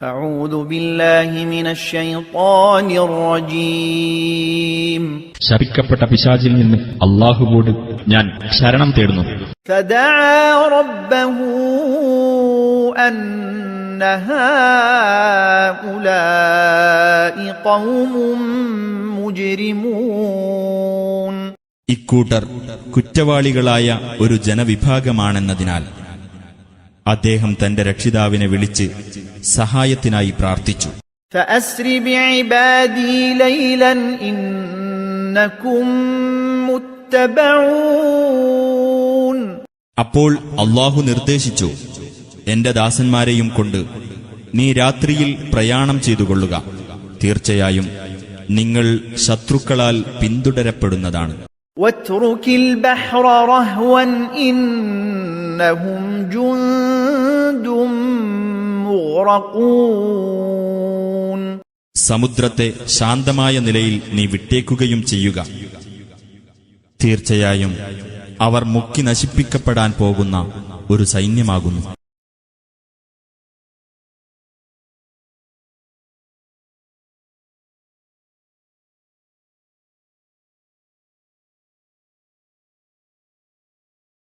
أعوذ بالله من الشيطان الرجيم ശപിക്കപ്പെട്ട പിശാചിൽ നിന്ന് അല്ലാഹുവോട് ഞാൻ ശരണം തേടുന്നു. فدعا ربه أن هؤلاء قوم مجرمون ഇക്കൂട്ടർ കുറ്റവാളികളായ ഒരു ജനവിഭാഗമാണെന്നതിനാൽ അദ്ദേഹം തന്റെ രക്ഷിതാവിനെ വിളിച്ച് സഹായത്തിനായി പ്രാർത്ഥിച്ചു. فأسر بعبادي ليلا إنكم متبعون അപ്പോൾ അല്ലാഹു നിർദ്ദേശിച്ചു, എന്റെ ദാസന്മാരെയും കൊണ്ട് നീ രാത്രിയിൽ പ്രയാണം ചെയ്തുകൊള്ളുക, തീർച്ചയായും നിങ്ങൾ ശത്രുക്കളാൽ പിന്തുടരപ്പെടുന്നതാണ്. واترك البحر رهوا إنهم جند مغرقون സമുദ്രത്തെ ശാന്തമായ നിലയിൽ നീ വിട്ടേക്കുകയും ചെയ്യുക, തീർച്ചയായും അവർ മുക്കി നശിപ്പിക്കപ്പെടാൻ പോകുന്ന ഒരു സൈന്യമാകുന്നു.